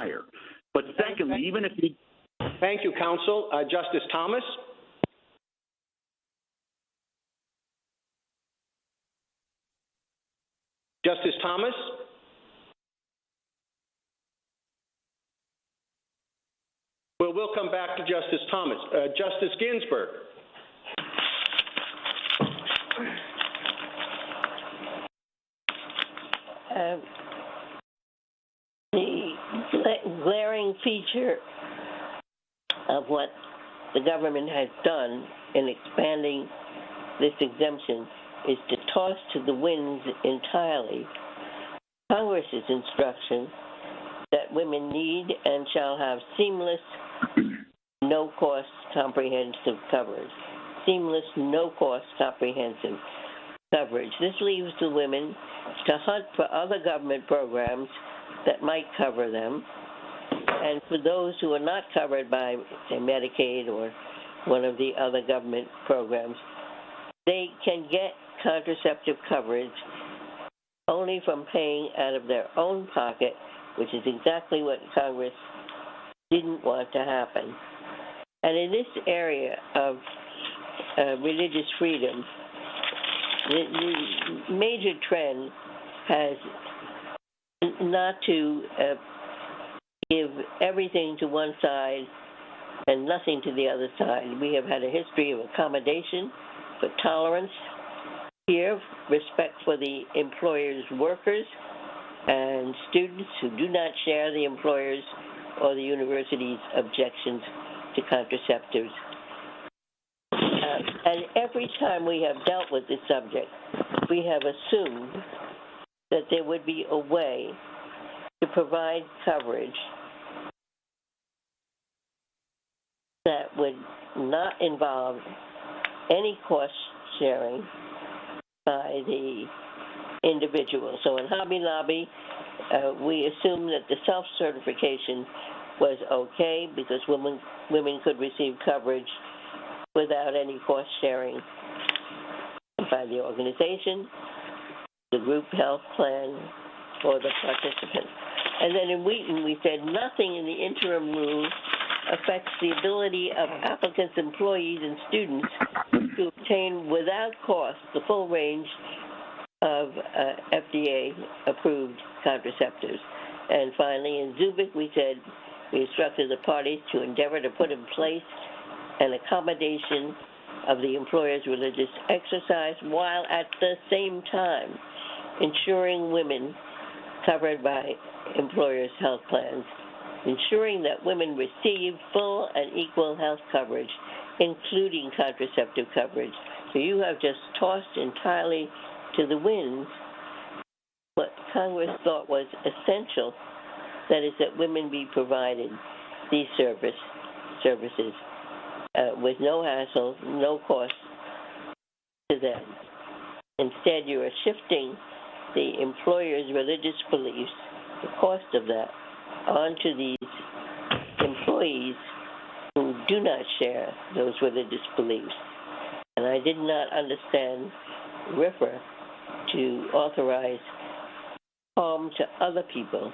higher. But secondly, even if you... Thank you, counsel. Justice Thomas? Justice Thomas? Well, we'll come back to Justice Thomas. Justice Ginsburg? The glaring feature of what the government has done in expanding this exemption is to toss to the winds entirely Congress's instruction that women need and shall have seamless, no-cost comprehensive coverage. Seamless, no-cost comprehensive coverage. This leaves the women to hunt for other government programs that might cover them. And for those who are not covered by, say, Medicaid or one of the other government programs, they can get contraceptive coverage only from paying out of their own pocket, which is exactly what Congress didn't want to happen. And in this area of religious freedom, the major trend has not to give everything to one side and nothing to the other side. We have had a history of accommodation, for tolerance here, respect for the employer's workers and students who do not share the employer's or the university's objections to contraceptives. And every time we have dealt with this subject, we have assumed that there would be a way to provide coverage that would not involve any cost sharing by the individual. So in Hobby Lobby, we assumed that the self-certification was okay because women could receive coverage without any cost sharing by the organization, the group health plan, or the participant. And then in Wheaton, we said nothing in the interim rule affects the ability of applicants, employees, and students to obtain without cost the full range of FDA-approved contraceptives. And finally, in Zubik, we said we instructed the parties to endeavor to put in place an accommodation of the employer's religious exercise while at the same time ensuring women covered by employers' health plans, ensuring that women receive full and equal health coverage, including contraceptive coverage. So you have just tossed entirely to the winds what Congress thought was essential, that is that women be provided these services with no hassle, no cost to them. Instead, you are shifting the employer's religious beliefs, the cost of that, onto these employees who do not share those religious beliefs. And I did not understand RFRA to authorize harm to other people,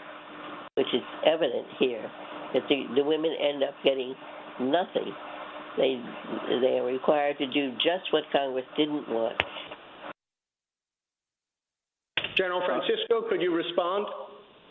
which is evident here, that the women end up getting nothing. They are required to do just what Congress didn't want. General Francisco, could you respond?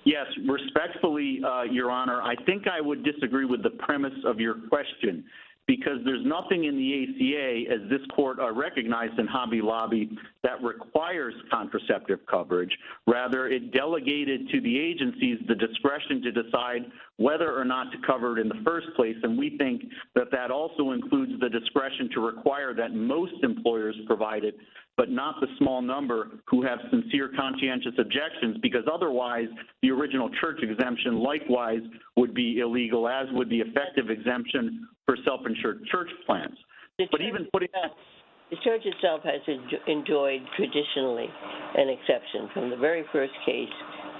Yes, respectfully, Your Honor, I think I would disagree with the premise of your question, because there's nothing in the ACA, as this court recognized in Hobby Lobby, that requires contraceptive coverage. Rather, it delegated to the agencies the discretion to decide whether or not to cover it in the first place, and we think that that also includes the discretion to require that most employers provide it, but not the small number who have sincere conscientious objections, because otherwise the original church exemption likewise would be illegal, as would the effective exemption for self-insured church plans. But even putting the church itself has enjoyed traditionally an exception. From the very first case,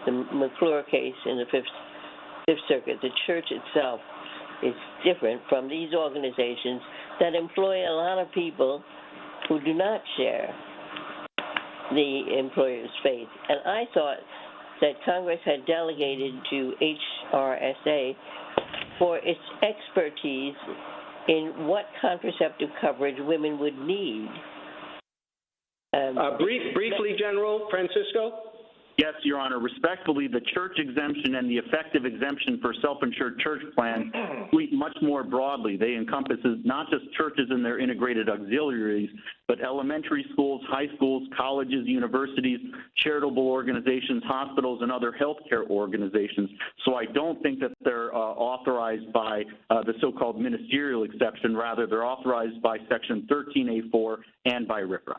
the McClure case in the Fifth Circuit, the church itself is different from these organizations that employ a lot of people who do not share the employer's faith. And I thought that Congress had delegated to HRSA for its expertise in what contraceptive coverage women would need. Briefly, General Francisco? Yes, Your Honor. Respectfully, the church exemption and the effective exemption for self-insured church plans sweep much more broadly. They encompass not just churches and their integrated auxiliaries, but elementary schools, high schools, colleges, universities, charitable organizations, hospitals, and other healthcare organizations. So I don't think that they're authorized by the so-called ministerial exception. Rather, they're authorized by Section 13A4 and by RFRA.